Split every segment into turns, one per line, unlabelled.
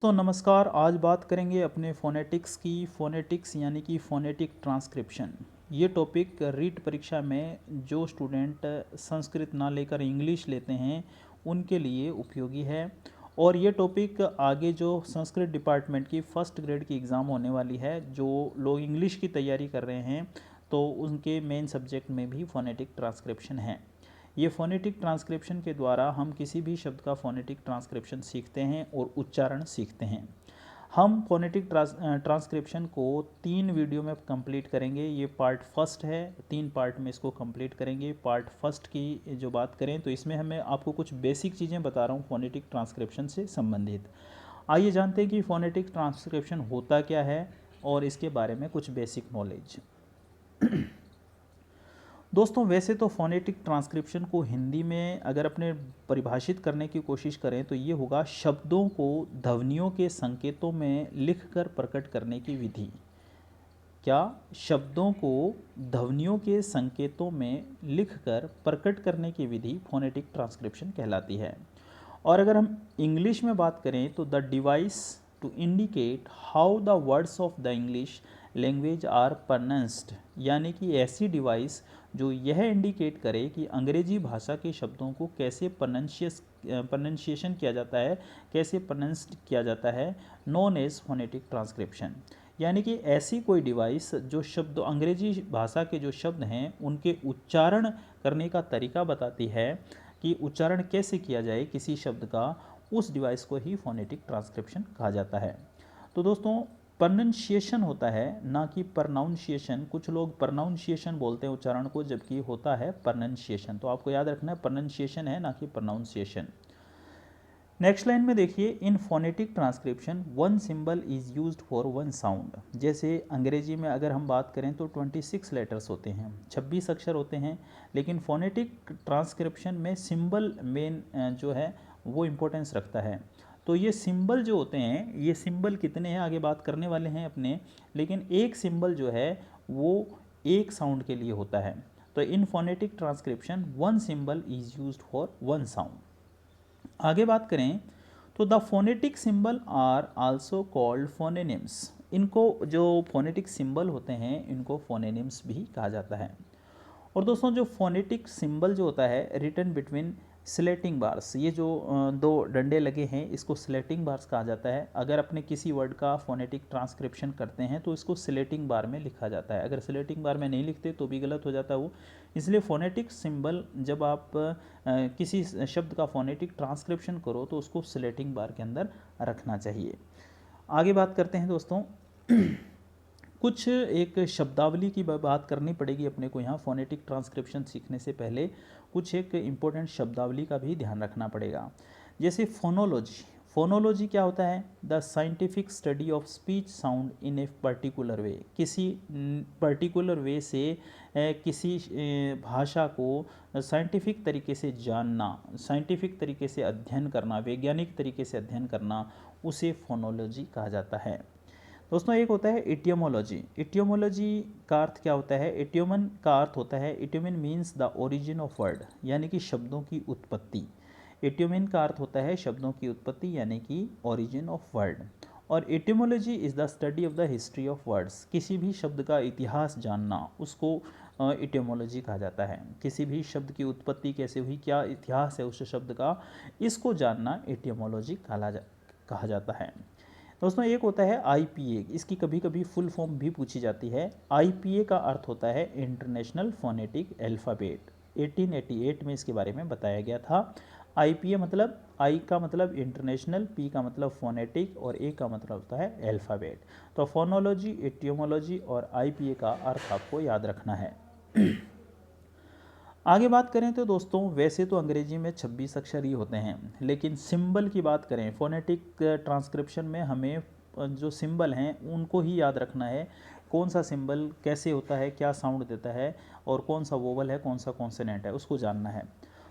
तो नमस्कार। आज बात करेंगे अपने फ़ोनेटिक्स की। फ़ोनेटिक्स यानी कि फ़ोनेटिक ट्रांसक्रिप्शन। ये टॉपिक रीट परीक्षा में जो स्टूडेंट संस्कृत ना लेकर इंग्लिश लेते हैं उनके लिए उपयोगी है। और ये टॉपिक आगे जो संस्कृत डिपार्टमेंट की फ़र्स्ट ग्रेड की एग्ज़ाम होने वाली है, जो लोग इंग्लिश की तैयारी कर रहे हैं तो उनके मेन सब्जेक्ट में भी फ़ोनेटिक ट्रांसक्रिप्शन है। ये फ़ोनेटिक ट्रांसक्रिप्शन के द्वारा हम किसी भी शब्द का फ़ोनेटिक ट्रांसक्रिप्शन सीखते हैं और उच्चारण सीखते हैं। हम फ़ोनेटिक ट्रांसक्रिप्शन को 3 वीडियो में कंप्लीट करेंगे। ये पार्ट फर्स्ट है, 3 पार्ट में इसको कंप्लीट करेंगे। पार्ट फर्स्ट की जो बात करें तो इसमें हमें आपको कुछ बेसिक चीज़ें बता रहा हूँ फ़ोनेटिक ट्रांसक्रिप्शन से संबंधित। आइए जानते हैं कि फ़ोनेटिक ट्रांसक्रिप्शन होता क्या है और इसके बारे में कुछ बेसिक नॉलेज। दोस्तों, वैसे तो फ़ोनेटिक ट्रांसक्रिप्शन को हिंदी में अगर अपने परिभाषित करने की कोशिश करें तो ये होगा शब्दों को ध्वनियों के संकेतों में लिखकर प्रकट करने की विधि। क्या? शब्दों को ध्वनियों के संकेतों में लिखकर प्रकट करने की विधि फ़ोनेटिक ट्रांसक्रिप्शन कहलाती है। और अगर हम इंग्लिश में बात करें तो the device to indicate how the words of the English language are pronounced, यानी कि ऐसी डिवाइस जो यह इंडिकेट करे कि अंग्रेजी भाषा के शब्दों को कैसे प्रोनाउंसिएशन किया जाता है, कैसे प्रोनाउंस्ड किया जाता है, नोन एज फोनेटिक ट्रांसक्रिप्शन। यानी कि ऐसी कोई डिवाइस जो शब्द अंग्रेजी भाषा के जो शब्द हैं उनके उच्चारण करने का तरीका बताती है कि उच्चारण कैसे किया जाए किसी शब्द का, उस डिवाइस को ही फोनेटिक ट्रांसक्रिप्शन कहा जाता है। तो दोस्तों, प्रोनंसिएशन होता है ना कि प्रनाउंसिएशन। कुछ लोग प्रनाउंसिएशन बोलते हैं उच्चारण को, जबकि होता है प्रोनंसिएशन। तो आपको याद रखना है प्रोनंसिएशन है ना कि प्रोनाउंसिएशन। नेक्स्ट लाइन में देखिए, in phonetic transcription one symbol is used for one sound. जैसे अंग्रेजी में अगर हम बात करें तो 26 लेटर्स होते हैं, 26 अक्षर होते हैं, लेकिन फोनेटिक ट्रांसक्रिप्शन में सिंबल मेन जो है वो इम्पोर्टेंस रखता है। तो ये सिंबल जो होते हैं, ये सिंबल कितने हैं आगे बात करने वाले हैं अपने, लेकिन एक सिंबल जो है वो एक साउंड के लिए होता है। तो in phonetic transcription one symbol is used for one sound. आगे बात करें तो the phonetic symbol are also called phonemes. इनको जो फोनेटिक सिंबल होते हैं इनको फोनेनिम्स भी कहा जाता है। और दोस्तों, जो फोनेटिक सिंबल जो होता है रिटन बिटवीन स्लेटिंग बार्स, ये जो दो डंडे लगे हैं इसको स्लेटिंग बार्स कहा जाता है। अगर अपने किसी वर्ड का फोनेटिक ट्रांसक्रिप्शन करते हैं तो इसको स्लेटिंग बार में लिखा जाता है। अगर स्लेटिंग बार में नहीं लिखते तो भी गलत हो जाता है वो। इसलिए फोनेटिक सिंबल जब आप किसी शब्द का फोनेटिक ट्रांसक्रिप्शन करो तो उसको स्लेटिंग बार के अंदर रखना चाहिए। आगे बात करते हैं दोस्तों। कुछ एक शब्दावली की बात करनी पड़ेगी अपने को यहाँ फोनेटिक ट्रांसक्रिप्शन सीखने से पहले। कुछ एक इम्पोर्टेंट शब्दावली का भी ध्यान रखना पड़ेगा। जैसे फोनोलॉजी। फोनोलॉजी क्या होता है? The scientific study of speech sound in a particular way. किसी पर्टिकुलर वे से किसी भाषा को साइंटिफिक तरीके से जानना, साइंटिफिक तरीके से अध्ययन करना, वैज्ञानिक तरीके से अध्ययन करना, उसे फोनोलॉजी कहा जाता है। दोस्तों, एक होता है इटियोमोलॉजी। इटियोमोलॉजी का अर्थ क्या होता है? इटियोमन का अर्थ होता है, etymon means the origin of word, यानी कि शब्दों की उत्पत्ति। इटियोमन का अर्थ होता है शब्दों की उत्पत्ति यानी कि ओरिजिन ऑफ वर्ड। और etymology is the study of the history of words. किसी भी शब्द का इतिहास जानना उसको इटियोमोलॉजी कहा जाता है। किसी भी शब्द की उत्पत्ति कैसे हुई, क्या इतिहास है उस शब्द का, इसको जानना इटियोमोलॉजी कहा जाता है। दोस्तों, एक होता है आईपीए। इसकी कभी कभी फुल फॉर्म भी पूछी जाती है। आईपीए का अर्थ होता है इंटरनेशनल फोनेटिक अल्फ़ाबेट। 1888 में इसके बारे में बताया गया था। आईपीए मतलब, आई का मतलब इंटरनेशनल, पी का मतलब फोनेटिक और ए का मतलब होता है अल्फ़ाबेट। तो फोनोलॉजी, एटियोमोलॉजी और आईपीए का अर्थ आपको याद रखना है। आगे बात करें तो दोस्तों, वैसे तो अंग्रेजी में 26 अक्षर ही होते हैं, लेकिन सिंबल की बात करें फोनेटिक ट्रांसक्रिप्शन में हमें जो सिंबल हैं उनको ही याद रखना है। कौन सा सिंबल कैसे होता है, क्या साउंड देता है, और कौन सा वोवल है, कौन सा कॉन्सोनेंट है, उसको जानना है।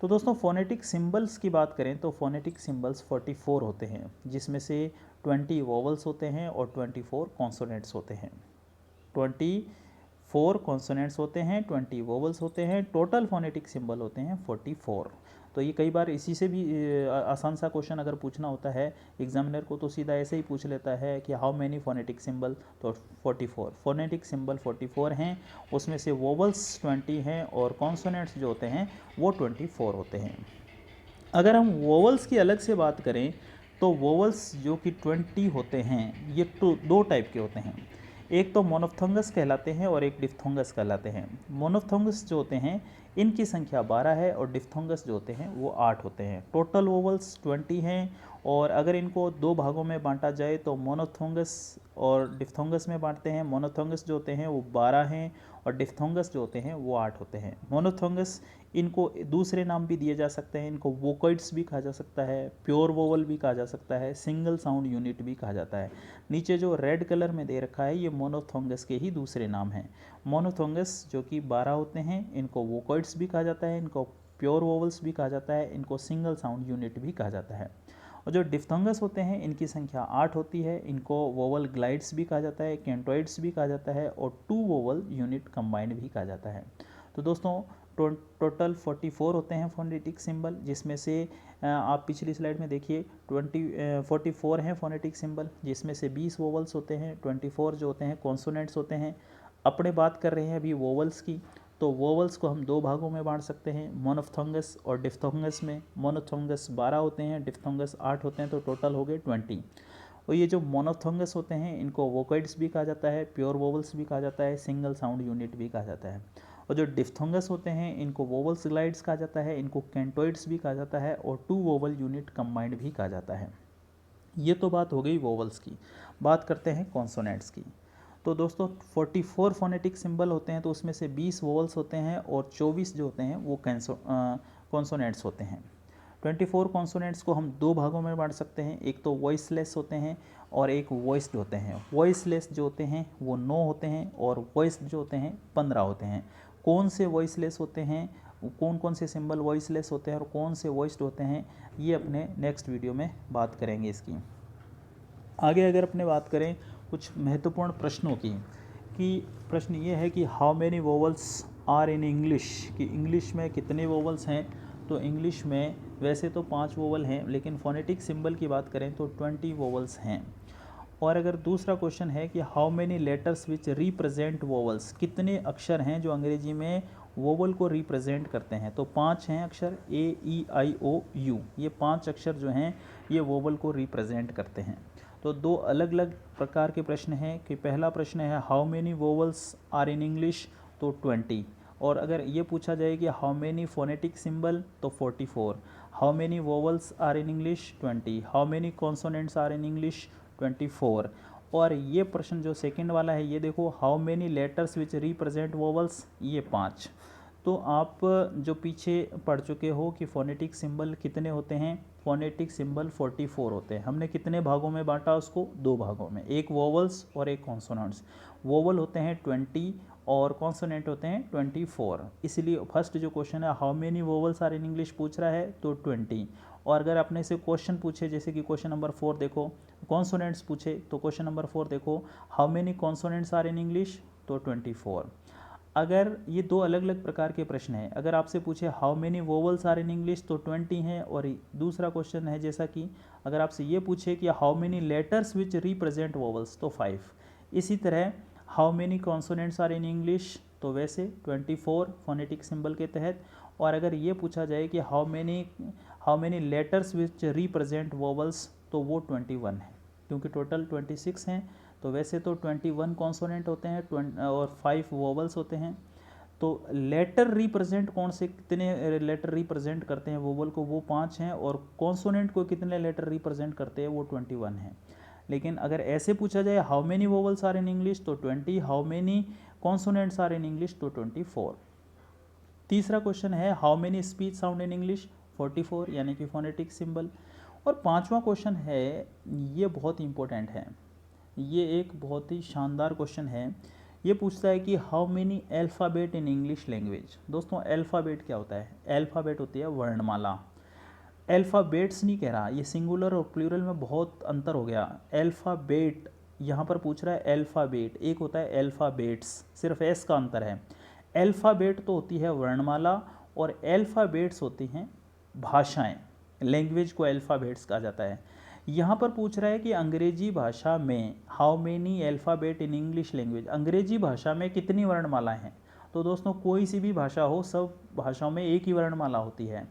तो दोस्तों, फोनेटिक सिंबल्स की बात करें तो फोनेटिक सिंबल्स 44 होते हैं, जिसमें से 20 वोवल्स होते हैं और 24 कॉन्सोनेंट्स होते हैं। 24 कॉन्सोनेंट्स होते हैं, 20 वोवल्स होते हैं, टोटल फोनेटिक सिंबल होते हैं 44। तो ये कई बार इसी से भी आसान सा क्वेश्चन अगर पूछना होता है एग्जामिनर को तो सीधा ऐसे ही पूछ लेता है कि हाउ मैनी फोनेटिक सिंबल, तो 44 फोनेटिक सिंबल 44 हैं, उसमें से वोवल्स 20 हैं और कॉन्सोनेंट्स जो होते हैं वो 24 होते हैं। अगर हम वोवल्स की अलग से बात करें तो वोवल्स जो कि 20 होते हैं ये दो टाइप के होते हैं, एक तो मोनोफ्थोंगस कहलाते हैं और एक डिफ्थोंगस कहलाते हैं। मोनोफ्थोंगस जो होते हैं इनकी संख्या 12 है और डिफ्थोंगस जो होते हैं वो 8 होते हैं। टोटल वोवल्स 20 हैं और अगर इनको दो भागों में बांटा जाए तो मोनोथोंगस और डिफ्थोंगस में बांटते हैं। मोनोथोंगस जो होते हैं वो 12 हैं और डिफ्थोंगस जो होते हैं वो 8 होते हैं। मोनोथोंगस इनको दूसरे नाम भी दिए जा सकते हैं, इनको वोकॉइड्स भी कहा जा सकता है, प्योर वोवल भी कहा जा सकता है, सिंगल साउंड यूनिट भी कहा जाता है। नीचे जो रेड कलर में दे रखा है ये मोनोथोंगस के ही दूसरे नाम हैं। मोनोथोंगस जो कि 12 होते हैं इनको वोकॉइड्स भी कहा जाता है, इनको प्योर वोवल्स भी कहा जाता है, इनको सिंगल साउंड यूनिट भी कहा जाता है। और जो डिफ्थोंगस होते हैं इनकी संख्या 8 होती है, इनको वोवल ग्लाइड्स भी कहा जाता है, कैंटोइड्स भी कहा जाता है और 2 वोवल यूनिट कंबाइंड भी कहा जाता है। तो दोस्तों टोटल 44 होते हैं फोनेटिक सिंबल, जिसमें से आप पिछली स्लाइड में देखिए 44 हैं फोनेटिक सिंबल, जिसमें से 20 वोवल्स होते हैं, 24 जो होते हैं कॉन्सोनेंट्स होते हैं। अपने बात कर रहे हैं अभी वोवल्स की, तो वोवल्स को हम दो भागों में बांट सकते हैं, मोनोफ्थोंगस और डिफ्थोंगस में। मोनोफ्थोंगस 12 होते हैं, डिफ्थोंगस 8 होते हैं, तो टोटल हो गए 20। और ये जो मोनोफ्थोंगस होते हैं इनको वोकॉइड्स भी कहा जाता है, प्योर वोवल्स भी कहा जाता है, सिंगल साउंड यूनिट भी कहा जाता है। और जो डिफ्थोंगस होते हैं इनको वोवल्स ग्लाइड्स कहा जाता है, इनको कैंटोइड्स भी कहा जाता है और 2 वोवल यूनिट कंबाइंड भी कहा जाता है। ये तो बात हो गई वोवल्स की। बात करते हैं कॉन्सोनेंट्स की। तो दोस्तों 44 फोनेटिक सिंबल होते हैं, तो उसमें से 20 वोवल्स होते हैं और 24 जो होते हैं वो कॉन्सोनेंट्स होते हैं। 24 कॉन्सोनेंट्स को हम दो भागों में बांट सकते हैं, एक तो वॉइसलेस होते हैं और एक वॉइस्ड होते हैं। वॉइसलेस जो होते हैं वो 9 होते हैं और वॉइस्ड जो होते हैं 15 होते हैं। कौन से वॉइसलेस होते हैं, कौन कौन से सिंबल वॉइसलेस होते हैं और कौन से वॉइस्ड होते हैं, ये अपने नेक्स्ट वीडियो में बात करेंगे इसकी। आगे अगर अपने बात करें कुछ महत्वपूर्ण प्रश्नों की, कि प्रश्न ये है कि how many vowels are in English, कि इंग्लिश में कितने वोवल्स हैं। तो इंग्लिश में वैसे तो 5 वोवल हैं, लेकिन फोनेटिक सिंबल की बात करें तो 20 वोवल्स हैं। और अगर दूसरा क्वेश्चन है कि how many letters which represent vowels, कितने अक्षर हैं जो अंग्रेजी में वोवल को रिप्रेजेंट करते हैं। तो 5 हैं अक्षर, AEIOU, ये 5 अक्षर जो हैं ये वोवल को रिप्रेजेंट करते हैं। तो दो अलग अलग प्रकार के प्रश्न हैं कि पहला प्रश्न है how many vowels are in English, तो 20। और अगर ये पूछा जाए कि हाउ मेनी फोनेटिक सिंबल, तो 44। How many vowels are in English, 20। How many consonants are in English, 24। और ये प्रश्न जो सेकंड वाला है ये देखो, how many letters which represent vowels, ये 5। तो आप जो पीछे पढ़ चुके हो कि फोनेटिक सिंबल कितने होते हैं, फोनेटिक सिंबल 44 होते हैं। हमने कितने भागों में बांटा उसको, दो भागों में, एक वोवल्स और एक कॉन्सोनेंट्स। वोवल होते हैं 20 और कॉन्सोनेंट होते हैं 24। इसलिए फर्स्ट जो क्वेश्चन है how many vowels are in English पूछ रहा है तो 20। और अगर आपने से क्वेश्चन पूछे जैसे कि क्वेश्चन नंबर 4 देखो, कॉन्सोनेंट्स पूछे तो क्वेश्चन नंबर 4 देखो how many consonants are in English, तो 24। अगर ये दो अलग अलग प्रकार के प्रश्न हैं, अगर आपसे पूछे how many vowels are in English, तो 20 हैं। और दूसरा क्वेश्चन है जैसा कि अगर आपसे ये पूछे कि how many letters which represent vowels, तो 5। इसी तरह how many consonants are in English, तो वैसे 24 फोनेटिक सिंबल के तहत। और अगर ये पूछा जाए कि how many letters which represent vowels, तो वो 21 है, क्योंकि टोटल 26 हैं। तो वैसे तो 21 कॉन्सोनेंट होते हैं और 5 वोवल्स होते हैं। तो लेटर रिप्रेजेंट कौन से कितने लेटर रिप्रेजेंट करते हैं वोवल को, वो 5 हैं। और कॉन्सोनेंट को कितने लेटर रिप्रेजेंट करते हैं, वो 21 हैं। लेकिन अगर ऐसे पूछा जाए how many vowels are in English, तो 20। How many consonants are in English, तो 24। तीसरा क्वेश्चन है how many speech sound in English, 44 यानी कि फोनेटिक सिंबल। और पांचवा क्वेश्चन है, ये बहुत इंपॉर्टेंट है, ये एक बहुत ही शानदार क्वेश्चन है। ये पूछता है कि how many alphabet in English language. दोस्तों अल्फ़ाबेट क्या होता है, अल्फ़ाबेट होती है वर्णमाला। अल्फ़ाबेट्स नहीं कह रहा, ये सिंगुलर और प्लूरल में बहुत अंतर हो गया। अल्फ़ाबेट यहाँ पर पूछ रहा है अल्फ़ाबेट, एक होता है अल्फ़ाबेट्स, सिर्फ एस का अंतर है। अल्फ़ाबेट तो होती है वर्णमाला और अल्फ़ाबेट्स होती हैं भाषाएं, लैंग्वेज को अल्फ़ाबेट्स कहा जाता है। यहाँ पर पूछ रहा है कि अंग्रेजी भाषा में how many alphabet in English language, अंग्रेजी भाषा में कितनी वर्णमालाएं हैं। तो दोस्तों कोई सी भी भाषा हो, सब भाषाओं में एक ही वर्णमाला होती है,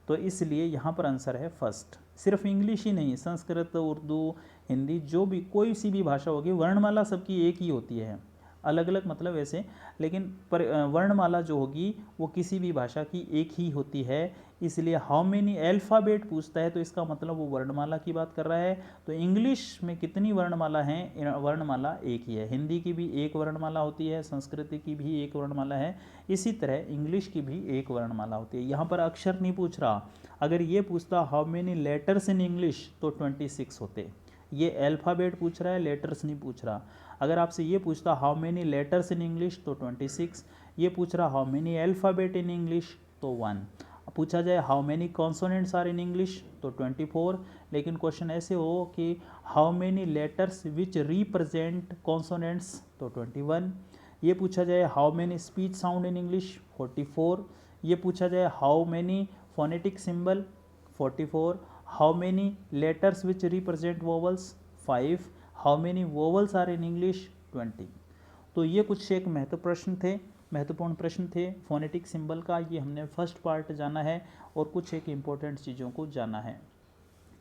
तो इसलिए यहाँ पर आंसर है फर्स्ट। सिर्फ इंग्लिश ही नहीं, संस्कृत, उर्दू, हिंदी, जो भी कोई सी भी भाषा होगी वर्णमाला सबकी एक ही होती है, अलग अलग मतलब वैसे, लेकिन वर्णमाला जो होगी वो किसी भी भाषा की एक ही होती है। इसलिए हाउ मेनी अल्फ़ाबेट पूछता है तो इसका मतलब वो वर्णमाला की बात कर रहा है। तो इंग्लिश में कितनी वर्णमाला हैं, वर्णमाला एक ही है। हिंदी की भी एक वर्णमाला होती है, संस्कृत की भी एक वर्णमाला है, इसी तरह इंग्लिश की भी एक वर्णमाला होती है। यहाँ पर अक्षर नहीं पूछ रहा, अगर ये पूछता how many letters in English तो 26 होते। ये अल्फ़ाबेट पूछ रहा है, लेटर्स नहीं पूछ रहा। अगर आपसे ये पूछता how many letters in English तो 26, ये पूछ रहा how many alphabet in English तो 1। पूछा जाए how many consonants are in English तो 24, लेकिन क्वेश्चन ऐसे हो कि how many letters which represent consonants तो 21। ये पूछा जाए how many speech sound in English 44। ये पूछा जाए how many phonetic symbol 44। How many letters which represent vowels 5। How many vowels are in English 20। तो ये कुछ एक महत्वपूर्ण प्रश्न थे फोनेटिक सिंबल का, ये हमने फर्स्ट पार्ट जाना है और कुछ एक इम्पोर्टेंट चीज़ों को जाना है।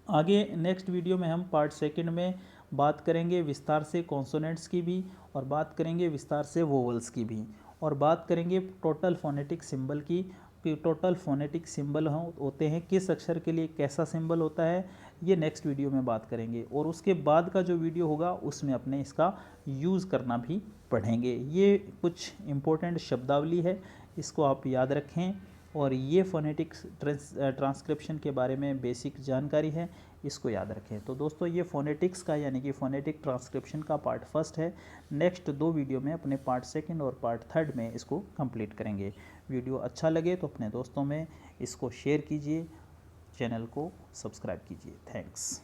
आगे नेक्स्ट वीडियो में हम पार्ट सेकंड में बात करेंगे विस्तार से कॉन्सोनेंट्स की भी, और बात करेंगे विस्तार से वोवल्स की भी, और बात करेंगे टोटल फोनेटिक सिंबल की, कि टोटल फोनेटिक सिंबल होते हैं, किस अक्षर के लिए कैसा सिंबल होता है, ये नेक्स्ट वीडियो में बात करेंगे। और उसके बाद का जो वीडियो होगा उसमें अपने इसका यूज़ करना भी पढ़ेंगे। ये कुछ इम्पोर्टेंट शब्दावली है, इसको आप याद रखें, और ये फोनेटिक्स ट्रांसक्रिप्शन के बारे में बेसिक जानकारी है, इसको याद रखें। तो दोस्तों ये फोनेटिक्स का यानी कि फोनेटिक ट्रांसक्रिप्शन का पार्ट फर्स्ट है। नेक्स्ट 2 वीडियो में अपने पार्ट सेकंड और पार्ट थर्ड में इसको कंप्लीट करेंगे। वीडियो अच्छा लगे तो अपने दोस्तों में इसको शेयर कीजिए, चैनल को सब्सक्राइब कीजिए। थैंक्स।